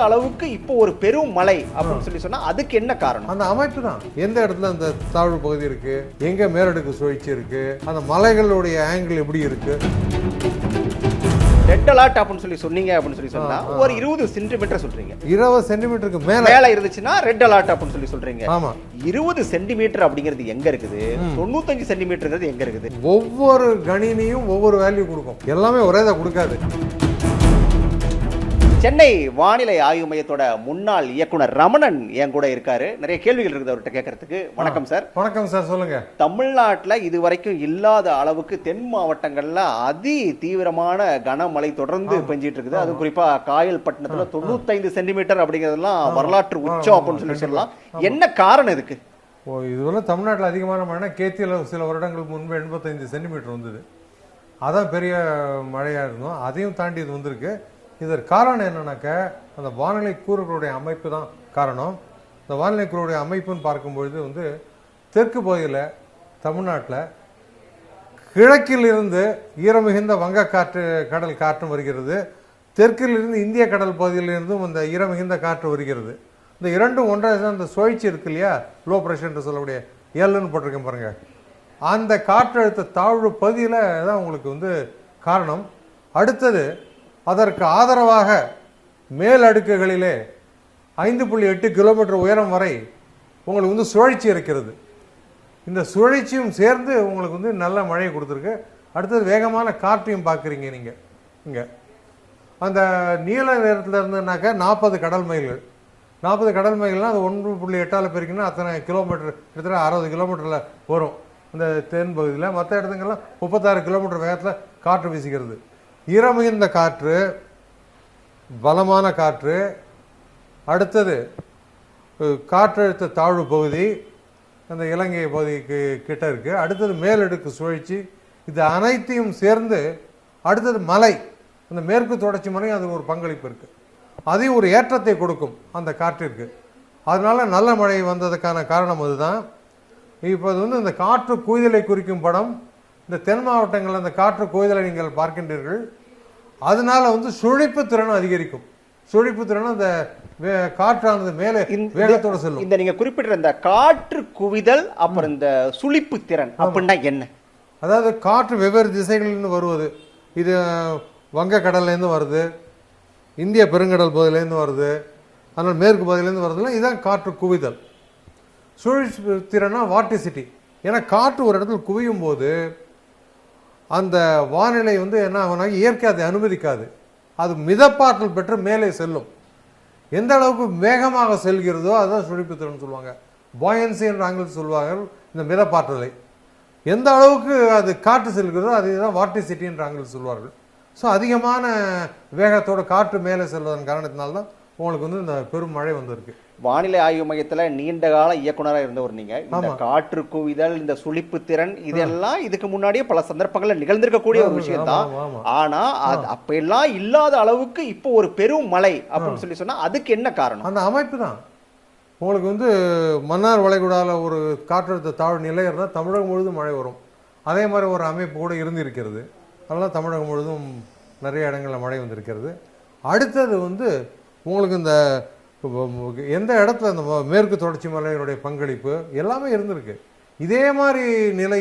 அளவுக்கு இப்போ ஒரு பெரும் மழை அப்படின்னு சொன்னா அதுக்கு என்ன காரணம்? அந்த அமைப்பு தான். எந்த இடத்துல அந்த தாழ்வு பகுதி இருக்கு, எங்க மேலடுக்கு சுழற்சி இருக்கு, அந்த மலைகளுடைய ஆங்கிள் எப்படி இருக்கு. ரெட் அலர்ட் அப்படின்னு சொன்னீங்க அப்படின்னு சொன்னா ஒரு 20 சென்டிமீட்டர் சொல்றீங்க. 20 சென்டிமீட்டருக்கு மேல இருந்துச்சுன்னா ரெட் அலர்ட் அப்படின்னு சொல்றீங்க. ஆமா. 20 சென்டிமீட்டர் அப்படிங்கிறது எங்க இருக்குது, 95 சென்டிமீட்டர் எங்க இருக்குது? ஒவ்வொரு கணினியும் ஒவ்வொரு வேல்யூ கொடுக்கும், எல்லாமே ஒரே தான் கொடுக்காது. சென்னை வானிலை ஆய்வு மையத்தோட முன்னாள் இயக்குனர் ரமணன் என் கூட இருக்காரு. நிறைய கேள்விகள் இருக்குது அவர்கிட்ட கேட்கறதுக்கு. வணக்கம் சார். வணக்கம் சார், சொல்லுங்க. தமிழ்நாட்டில் இதுவரைக்கும் இல்லாத அளவுக்கு தென் மாவட்டங்கள்ல அதி தீவிரமான கனமழை தொடர்ந்து பெஞ்சிட்டு இருக்குது. அது குறிப்பா காயல்பட்டினத்துல 95 சென்டிமீட்டர் அப்படிங்கிறதுலாம் வரலாற்று உச்சம் அப்படின்னு சொல்லலாம். என்ன காரணம் இதுக்கு? இதுவரை தமிழ்நாட்டில் அதிகமான மழை கேத்தியில் சில வருடங்களுக்கு முன்பு 85 சென்டிமீட்டர் வந்தது. அதான் பெரிய மழையா இருந்தோம். அதையும் தாண்டி இது வந்திருக்கு. இதற்கு காரணம் என்னன்னாக்க அந்த வானிலை கூறுகளுடைய அமைப்பு தான் காரணம். இந்த வானிலை கூறுடைய அமைப்புன்னு பார்க்கும்பொழுது தெற்கு பகுதியில் தமிழ்நாட்டில் கிழக்கிலிருந்து ஈரமிகுந்த வங்கக்காற்று கடல் காற்றும் வருகிறது. தெற்கிலிருந்து இந்திய கடல் பகுதியிலிருந்தும் இந்த ஈரமிகுந்த காற்று வருகிறது. இந்த இரண்டும் ஒன்றாக அந்த சுழற்சி இருக்கு இல்லையா, லோ ப்ரெஷர்ன்ற சொல்லக்கூடிய எல்லுன்னு போட்டிருக்கேன் பாருங்க, அந்த காற்றழுத்த தாழ்வு பகுதியில் தான் உங்களுக்கு காரணம். அடுத்தது அதற்கு ஆதரவாக மேல் அடுக்குகளிலே 5.8 கிலோமீட்டர் உயரம் வரை உங்களுக்கு சுழற்சி இருக்கிறது. இந்த சுழற்சியும் சேர்ந்து உங்களுக்கு நல்ல மழையை கொடுத்துருக்கு. அடுத்தது வேகமான காற்றையும் பார்க்குறீங்க நீங்கள். இங்கே அந்த நீல நேரத்தில் இருந்துனாக்கா 40 கடல் மைல்கள். 40 கடல் மைல்கள்னால் அது 1.8 பெருக்கினா அத்தனை கிலோமீட்டர், கிட்டத்தட்ட 60 கிலோமீட்டரில் வரும் இந்த தென் பகுதியில். மற்ற இடத்துங்கெல்லாம் 36 கிலோமீட்டர் வேகத்தில் காற்று வீசுகிறது. ஈரமிகுந்த காற்று, பலமான காற்று, அடுத்தது காற்றழுத்த தாழ்வு பகுதி அந்த இலங்கை பகுதிக்கு கிட்ட இருக்கு. அடுத்தது மேலடுக்கு சுழற்சி. இது அனைத்தையும் சேர்ந்து அடுத்தது மலை, அந்த மேற்கு தொடர்ச்சி மலை, அது ஒரு பங்களிப்பு இருக்கு. அதையும் ஒரு ஏற்றத்தை கொடுக்கும் அந்த காற்றிற்கு. அதனால நல்ல மழை வந்ததுக்கான காரணம் அதுதான். இப்போ இந்த காற்று குவிதலை குறிக்கும் படம். இந்த தென் மாவட்டங்களில் அந்த காற்று குவிதலை நீங்கள் பார்க்கின்றீர்கள். அதனால சுழிப்பு திறன் அதிகரிக்கும். சுழிப்பு திறன் அந்த காற்றானது மேலே வேகத்தோட செல்லும். இந்த நீங்க குறிப்பிட்ட இந்த காற்று குவிதல் அப்புறம் இந்த சுழிப்பு திறன் அப்படின்னா என்ன? அதாவது காற்று வெவ்வேறு திசைகளிலிருந்து வருவது. இது வங்க கடல்லேருந்து வருது, இந்திய பெருங்கடல் பகுதியிலேருந்து வருது, அதனால் மேற்கு பகுதியிலேருந்து வருதுல, இதுதான் காற்று குவிதல். சுழிப்பு திறனா வார்டிசிட்டி. ஏன்னா காற்று ஒரு இடத்துல குவியும் போது அந்த வானிலை என்ன ஆகுனாங்க, இயற்கை அதை அனுமதிக்காது. அது மிதப்பாற்றல் பெற்று மேலே செல்லும். எந்த அளவுக்கு வேகமாக செல்கிறதோ அதுதான் சுழிப்புத்திறன் சொல்லுவாங்க. பாயன்சி என்ற ஆங்கிலத்தில் சொல்வார்கள் இந்த மிதப்பாற்றலை. எந்த அளவுக்கு அது காற்று செல்கிறதோ அதுதான் வார்டிசிட்டி என்ற ஆங்கிலத்தில் சொல்வார்கள். ஸோ அதிகமான வேகத்தோட காற்று மேலே செல்வதன் காரணத்தினால்தான் உங்களுக்கு இந்த பெரும் மழை வந்திருக்கு. வானிலை ஆய்வு மையத்துல நீண்ட கால இயக்குனராக இருந்தவர் நீங்க. இந்த காற்று குவிதல், இந்த சுழிப்பு திறன், இதெல்லாம் இதுக்கு முன்னாடியே பல சந்தர்ப்பங்கள்ல நிகழ்ந்திருக்கக்கூடிய ஒரு விஷயம் தான். ஆனா அப்ப எல்லாம் இல்லாத அளவுக்கு இப்போ ஒரு பெரும் மழை அப்படின்னு சொன்னா அதுக்கு என்ன காரணம்? அந்த அமைப்பு தான். உங்களுக்கு மன்னார் வளைகுடால ஒரு காற்றழுத்த தாழ்வு நிலை இருந்தால் தமிழகம் முழுவதும் மழை வரும். அதே மாதிரி ஒரு அமைப்பு கூட இருந்திருக்கிறது. அதெல்லாம் தமிழகம் முழுவதும் நிறைய இடங்களில் மழை வந்திருக்கிறது. அடுத்தது உங்களுக்கு இந்த எந்த இடத்துல இந்த மேற்கு தொடர்ச்சி மலையினுடைய பங்களிப்பு எல்லாமே இருந்திருக்கு. இதே மாதிரி நிலை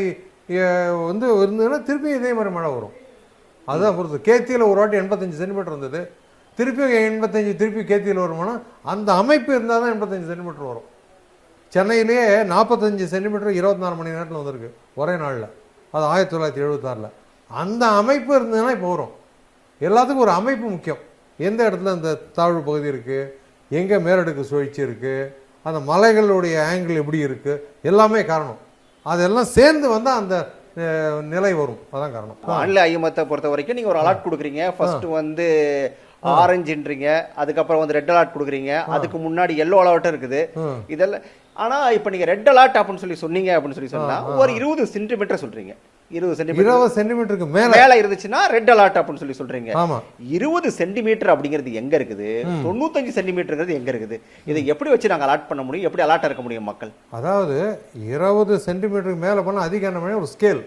இருந்ததுன்னா திருப்பி இதே மாதிரி மழை வரும். அதுதான் பொறுத்து. கேத்தியில் ஒரு வாட்டி 85 சென்டிமீட்டர் இருந்தது, திருப்பி 85 திருப்பி கேத்தியில் வருமானா அந்த அமைப்பு இருந்தால் தான் 85 சென்டிமீட்டர் வரும். சென்னையிலேயே 45 சென்டிமீட்டர் 24 மணி நேரத்தில் வந்திருக்கு ஒரே நாளில். அது 1976. அந்த அமைப்பு இருந்ததுன்னா இப்போ வரும். எல்லாத்துக்கும் ஒரு அமைப்பு முக்கியம். எந்த இடத்துல அந்த தாழ்வு பகுதி இருக்குது, எங்கே மேலடுக்கு சுழற்சி இருக்குது, அந்த மலைகளுடைய ஆங்கிள் எப்படி இருக்குது, எல்லாமே காரணம். அதெல்லாம் சேர்ந்து வந்தால் அந்த நிலை வரும். அதான் காரணம். வானிலை ஐயமத்தை பொறுத்த வரைக்கும் நீங்கள் ஒரு அலர்ட் கொடுக்குறீங்க. ஃபர்ஸ்ட் ஆரஞ்சுன்றீங்க, அதுக்கப்புறம் ரெட் அலர்ட் கொடுக்குறீங்க, அதுக்கு முன்னாடி எல்லோ அலர்ட்டும் இருக்குது. இதெல்லாம் ஆனால் இப்போ நீங்கள் ரெட் அலர்ட் அப்படின்னு சொன்னீங்க அப்படின்னு சொன்னா ஒரு 20 சென்டிமீட்டர் சொல்றீங்க. 20 சென்டிமீட்டருக்கு மேல இருந்துச்சுன்னா ரெட் அலர்ட் அப்படின்னு சொல்றீங்க. 20 சென்டிமீட்டர் அப்படிங்கிறது எங்க இருக்குது, 95 சென்டிமீட்டர் எங்க இருக்குது? இதை எப்படி வச்சு நாங்க அலர்ட் பண்ண முடியும், எப்படி அலர்ட் இருக்க முடியும் மக்கள்? அதாவது 20 சென்டிமீட்டருக்கு மேல போனா அதிக ஒரு ஸ்கேல்.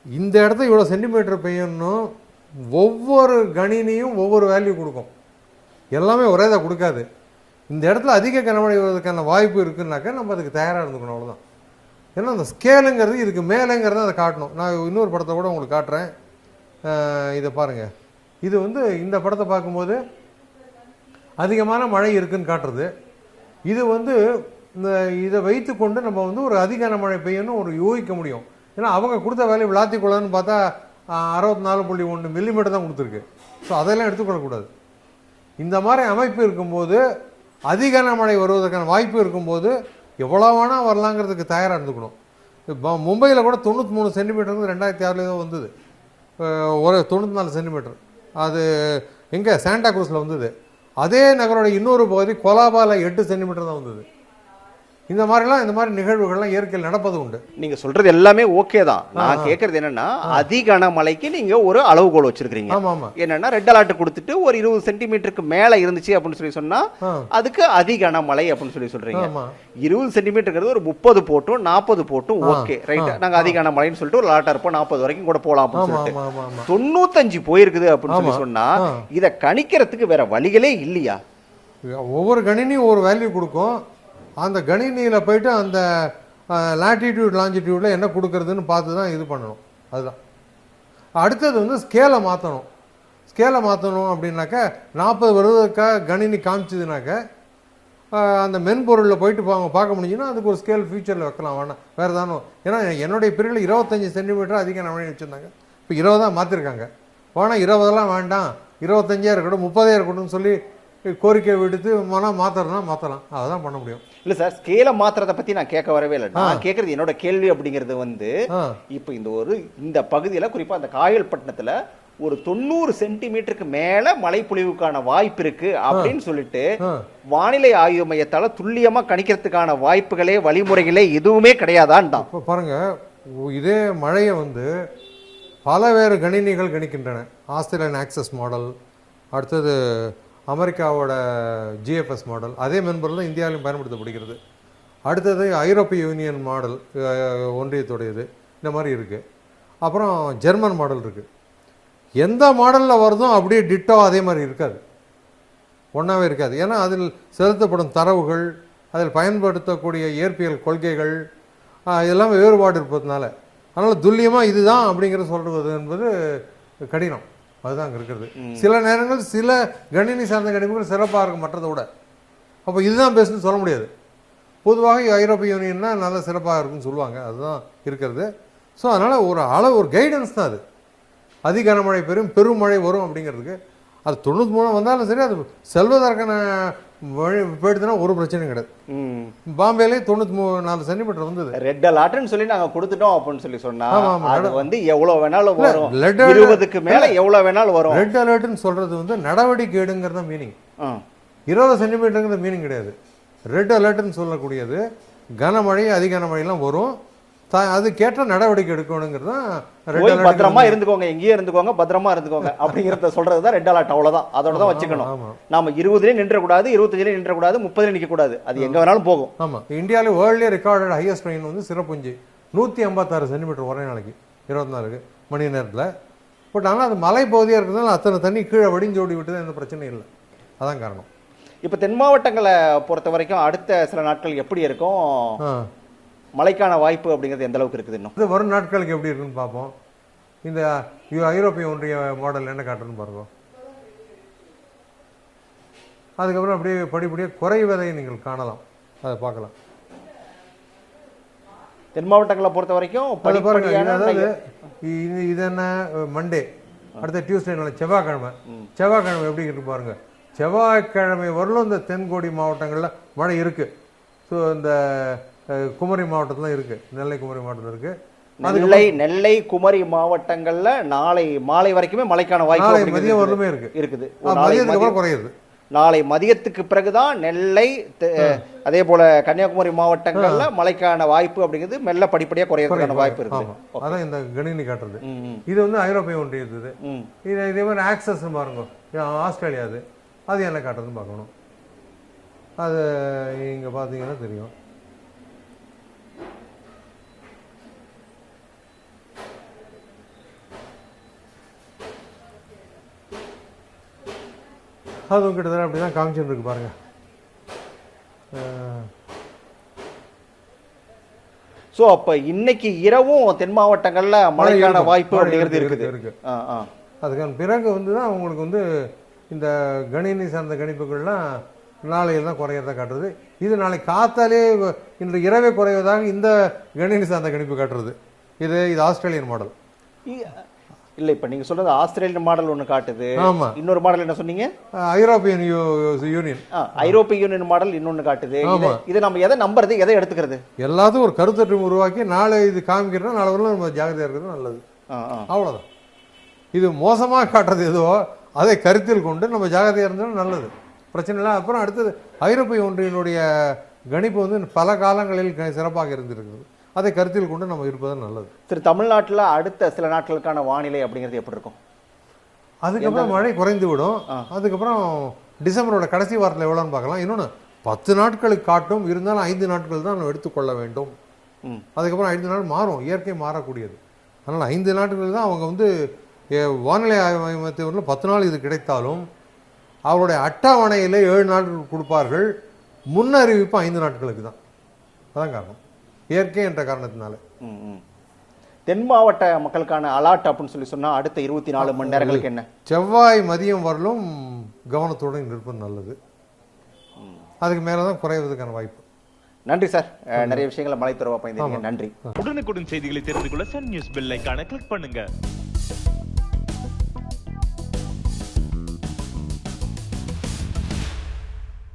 இந்த இடத்துல இவ்வளவு சென்டிமீட்டர் பெய்யணும். ஒவ்வொரு கணினியும் ஒவ்வொரு வேல்யூ கொடுக்கும். எல்லாமே ஒரே தான் கொடுக்காது. இந்த இடத்துல அதிக கனமழை வருவதற்கான வாய்ப்பு இருக்குன்னாக்கா நம்ம அதுக்கு தயாராக இருந்துக்கணும், அவ்வளோதான். ஏன்னா அந்த ஸ்கேலுங்கிறது இதுக்கு மேலேங்கிறத அதை காட்டணும். நான் இன்னொரு படத்தை கூட உங்களுக்கு காட்டுறேன். இதை பாருங்கள். இது வந்து இந்த படத்தை பார்க்கும்போது அதிகமான மழை இருக்குன்னு காட்டுறது. இது வந்து இந்த இதை வைத்து கொண்டு நம்ம வந்து ஒரு அதிக மழை பெய்யணும் ஒரு யூகிக்க முடியும். ஏன்னா அவங்க கொடுத்த வேலையை விளாத்திக்கொள்ளன்னு பார்த்தா 64.1 மில்லிமீட்டர் தான் கொடுத்துருக்கு. ஸோ அதெல்லாம் எடுத்துக்கொள்ளக்கூடாது. இந்த மாதிரி அமைப்பு இருக்கும்போது அதிக மழை வருவதற்கான வாய்ப்பு இருக்கும்போது எவ்வளோ வேணால் வரலாங்கிறதுக்கு தயாராக இருந்துக்கணும். இப்போ மும்பையில் கூட 93 சென்டிமீட்டருக்கு 2006 தான் வந்தது. ஒரு 94 சென்டிமீட்டர் அது எங்கே சாண்டா க்ரூஸில் வந்தது. அதே நகரோட இன்னொரு பகுதி கொலாபாவில் 8 சென்டிமீட்டர் தான் வந்தது. இந்த மாதிரி நிகழ்வுகள்லாம் இயற்கையில் நடப்பது உண்டு. நீங்க சொல்றது எல்லாமே ஓகே தான். நான் கேட்கறது என்னன்னா அதிக மழைக்கு நீங்க ஒரு அளவுகோல் வச்சிருக்கீங்க. என்னன்னா ரெட் அலர்ட் கொடுத்துட்டு ஒரு 20 சென்டிமீட்டருக்கு மேல இருந்துச்சு அப்படின்னு சொன்னா அதுக்கு அதிக மழை அப்படின்னு சொல்றீங்க. 20 சென்டிமீட்டருக்கு ஒரு 30 போட்டும் 40 போட்டும் ஓகே ரைட், நாங்க அதிக மழைன்னு சொல்லிட்டு ஒரு லாட்டா இருப்போம், 40 வரைக்கும் கூட போலாம் அப்படின்னு சொல்லிட்டு 95 போயிருக்குது அப்படின்னு சொன்னா இதை கணிக்கிறதுக்கு வேற வழிகளே இல்லையா? ஒவ்வொரு கணினியும் ஒரு வேல்யூ கொடுக்கும். அந்த கணினியில் போயிட்டு அந்த லாட்டிடியூட் லாஞ்சிடியூடில் என்ன கொடுக்குறதுன்னு பார்த்து தான் இது பண்ணணும். அதுதான் அடுத்தது வந்து ஸ்கேலை மாற்றணும். ஸ்கேலை மாற்றணும் அப்படின்னாக்கா 40 வருவதற்காக கணினி காமிச்சதுனாக்க அந்த மென்பொருளில் போயிட்டு பார்க்க முடிஞ்சுன்னா அதுக்கு ஒரு ஸ்கேல் ஃபியூச்சரில் வைக்கலாம். வேணாம் வேறு தானோ. ஏன்னா என்னுடைய பிரிவில் 25 சென்டிமீட்டர் அதிக மழை வச்சுருந்தாங்க. இப்போ 20 தான் மாற்றிருக்காங்க. வேணால் 20 வேண்டாம், 25 இருக்கட்டும், 30 இருக்கட்டும்னு சொல்லி கோரிக்கை விடுத்து மாற்றறதுனா மாற்றலாம். அதுதான் பண்ண முடியும். இல்ல சார், ஸ்கேலை மாத்திரத்தை பத்தி நான் கேட்க வரவே இல்லை. நான் கேட்கறது என்னோட கேள்வி அப்படிங்கிறது வந்து இப்போ இந்த பகுதியில குறிப்பா அந்த காயல்பட்டினத்துல ஒரு 90 சென்டிமீட்டருக்கு மேல மழை பொழிவுக்கான வாய்ப்பு இருக்கு அப்படின்னு சொல்லிட்டு வானிலை ஆய்வு மையத்தால துல்லியமா கணிக்கிறதுக்கான வாய்ப்புகளே வழிமுறைகளே எதுவுமே கிடையாதான் தான். இப்போ பாருங்க, இதே மழையை வந்து பலவேறு கணினிகள் கணிக்கின்றன. ஆஸ்திரேலியன் ஆக்சஸ் மாடல், அடுத்தது அமெரிக்காவோட ஜிஎஃப்எஸ் மாடல், அதே மென்பொருள் தான் இந்தியாவிலும் பயன்படுத்தப்படுகிறது. அடுத்தது ஐரோப்பிய யூனியன் மாடல், ஒன்றியத்துடையது, இந்த மாதிரி இருக்குது. அப்புறம் ஜெர்மன் மாடல் இருக்குது. எந்த மாடலில் வருதோ அப்படியே டிட்டோ அதே மாதிரி இருக்காது, ஒன்றாவே இருக்காது. ஏன்னா அதில் செலுத்தப்படும் தரவுகள், அதில் பயன்படுத்தக்கூடிய இயற்பியல் கொள்கைகள் இதெல்லாம் வேறுபாடு இருப்பதுனால அதனால் துல்லியமாக இதுதான் அப்படிங்கிற சொல்கிறது என்பது கடினம். அதுதான் அங்கே இருக்கிறது. சில நேரங்கள் சில கணினி சார்ந்த கணிப்புகள் சிறப்பாக இருக்கும் மற்றதை விட. அப்போ இதுதான் பெஸ்ட்னு சொல்ல முடியாது. பொதுவாக ஐரோப்பிய யூனியன்னா நல்லா சிறப்பாக இருக்குன்னு சொல்லுவாங்க. அதுதான் இருக்கிறது. ஸோ அதனால் ஒரு கைடன்ஸ் தான் அது. அதிக கனமழை பெரும் மழை வரும் அப்படிங்கிறதுக்கு அது 93 வந்தாலும் சரி, அது செல்வதற்கான போயிடுதுன்னா ஒரு பிரச்சனையும் கிடையாது. பாம்பேலே 94 சென்டிமீட்டர் வந்தது. ரெட் அலர்ட்னு சொல்லி நாங்க கொடுத்துட்டோம் அப்படின்னு சொல்லி சொன்னா அது வந்து எவ்வளவு வேணாலும் வரும், 20க்கு மேல எவ்வளவு வேணாலும் வரும். ரெட் அலர்ட்னு சொல்றது வந்து நடவடிக்கை எடுங்கிறத மீனிங். 20 சென்டிமீட்டருங்கிறது மீனிங் கிடையாது. ரெட் அலர்ட்னு சொல்லக்கூடியது கனமழை அதிக கனமழையெல்லாம் வரும், அதுக்கேற்ற நடவடிக்கை எடுக்கணுங்கிறது தான். பத்திரமா இருந்துக்கோங்க, எங்கேயே இருந்துக்கோங்க, பத்திரமா இருந்துக்கோங்க அப்படிங்கிறத சொல்றது தான் ரெட் அலர்ட். அவ்வளவுதான், அதோட தான் வச்சுக்கணும். நாம 20 நின்றக்கூடாது, 25 நின்றக்கூடாது, 30 நிற்க கூடாது, அது எங்க வேணாலும் போகும். ஆமா, இந்தியாவில் வேர்ல்ட்லயே ரெக்கார்டட் ஹையஸ்ட் ரெயின் வந்து சிறப்புஞ்சி 156 சென்டிமீட்டர் ஒரே நாளைக்கு 24 மணி நேரத்தில். பட் ஆனால் அது மலை பகுதியாக இருக்கிறதுனால அத்தனை தண்ணி கீழே வடிஞ்சோடி விட்டு எந்த பிரச்சனையும் இல்லை. அதான் காரணம். இப்போ தென் மாவட்டங்களை பொறுத்த வரைக்கும் அடுத்த சில நாட்கள் எப்படி இருக்கும், மழைக்கான வாய்ப்பு அப்படிங்கிறது எந்த அளவுக்கு இருக்குது? இன்னும் இது வரும் நாட்களுக்கு எப்படி இருக்குன்னு பார்ப்போம். இந்த ஐரோப்பிய ஒன்றிய மாடல் என்ன காட்டுன்னு பாருங்க. அதுக்கப்புறம் அப்படியே படிப்படியாக குறைவதை நீங்கள் காணலாம், அதை பார்க்கலாம். தென் மாவட்டங்களை பொறுத்த வரைக்கும் அதாவது இது என்ன மண்டே, அடுத்த டியூஸ்டே, செவ்வாய்க்கிழமை எப்படி இருக்கு பாருங்க. செவ்வாய்க்கிழமை வரலும் இந்த தென்கோடி மாவட்டங்களில் மழை இருக்கு. ஸோ இந்த குமரி மாவட்டத்தில் இருக்கு, நெல்லை குமரி மாவட்டத்தில் இருக்கு. நெல்லை குமரி மாவட்டங்கள்ல நாளை மாலை வரைக்குமே மழைக்கான வாய்ப்பு மதியம் வரலுமே இருக்குது. மதியத்துக்கு குறையுது. நாளை மதியத்துக்கு பிறகுதான் நெல்லை அதே போல கன்னியாகுமரி மாவட்டங்கள்ல மழைக்கான வாய்ப்பு அப்படிங்கிறது மெல்ல படிப்படியா குறையறதுக்கான வாய்ப்பு இருக்கு. அதான் இந்த கணினி காட்டுறது. இது வந்து ஐரோப்பிய ஒன்றியது. இதே மாதிரி ஆக்சஸ் பாருங்க, ஆஸ்திரேலியா அது என்ன காட்டுறதுன்னு பார்க்கணும். அது இங்க பாத்தீங்கன்னா தெரியும். அதுவும் கிட்டத்தட்ட அப்படி தான் காமிச்சுட்டு இருக்கு பாருங்க. ஸோ அப்போ இன்னைக்கு இரவும் தென் மாவட்டங்கள்ல மழைக்கான வாய்ப்பு அப்படிங்கிறது இருக்குது. அதுக்கான பிறகு வந்து தான் உங்களுக்கு வந்து இந்த கணினி சார்ந்த கணிப்புகள்லாம் நாளையில் தான் குறையறதா காட்டுறது. இது நாளை காத்தாலே இன்று இரவே குறைவதாக இந்த கணினி சார்ந்த கணிப்பு காட்டுறது. இது ஆஸ்திரேலியன் மாடல் இல்லை. இப்போ நீங்கள் சொல்றது ஆஸ்திரேலியன் மாடல் ஒன்று காட்டுது. ஆமாம். இன்னொரு மாடல் என்ன சொன்னீங்க? European union. ஐரோப்பிய யூனியன் மாடல் இன்னொன்று காட்டுது. இதை நம்ம எதை நம்புறது, எதை எடுத்துக்கிறது? எல்லாத்துக்கும் ஒரு கருத்தொற்று உருவாக்கி நாளை இது காமிக்கிறோம், நாளை வரலாம் நம்ம ஜாகிரதையாக இருக்கிறது நல்லது. அவ்வளோதான். இது மோசமாக காட்டுறது எதுவோ அதை கருத்தில் கொண்டு நம்ம ஜாகிரதையாக இருந்தாலும் நல்லது, பிரச்சனை இல்லை. அப்புறம் அடுத்தது ஐரோப்பிய ஒன்றியனுடைய கணிப்பு வந்து பல காலங்களில் சிறப்பாக இருந்திருக்குது, அதை கருத்தில் கொண்டு நம்ம இருப்பது நல்லது. திரு தமிழ்நாட்டில் அடுத்த சில நாட்களுக்கான வானிலை அப்படிங்கிறது எப்படி இருக்கும்? அதுக்கப்புறம் மழை குறைந்து விடும். அதுக்கப்புறம் டிசம்பரோட கடைசி வாரத்தில் எவ்வளோன்னு பார்க்கலாம். இன்னொன்று 10 நாட்களுக்கு காட்டும், இருந்தாலும் 5 நாட்கள் தான் நம்ம எடுத்துக்கொள்ள வேண்டும். அதுக்கப்புறம் 5 நாள் மாறும், இயற்கை மாறக்கூடியது. அதனால் 5 நாட்கள் தான் அவங்க வந்து வானிலை ஆய்வு மையத்தில் 10 நாள் இது கிடைத்தாலும் அவருடைய அட்டவணையில் 7 நாட்கள் கொடுப்பார்கள். முன்னறிவிப்பு 5 நாட்களுக்கு தான். அதான் காரணம், இயற்கை என்ற காரணத்தினால. தென் மாவட்ட மக்களுக்கான அலர்ட் அப்படின்னு சொல்லி சொன்னா அடுத்த 24 மணி நேரங்களுக்கு என்ன? செவ்வாய் மதியம் வரலும் கவனத்துடன் இருப்பது நல்லது. அதுக்கு மேலதான் குறைவதற்கான வாய்ப்பு. நன்றி சார், நிறைய விஷயங்களை மலை தருவா பயந்தீங்க. நன்றி. உடனுக்குடன் செய்திகளை தெரிந்து கொள்ள சன் நியூஸ் பெல் ஐகானை கிளிக் பண்ணுங்க.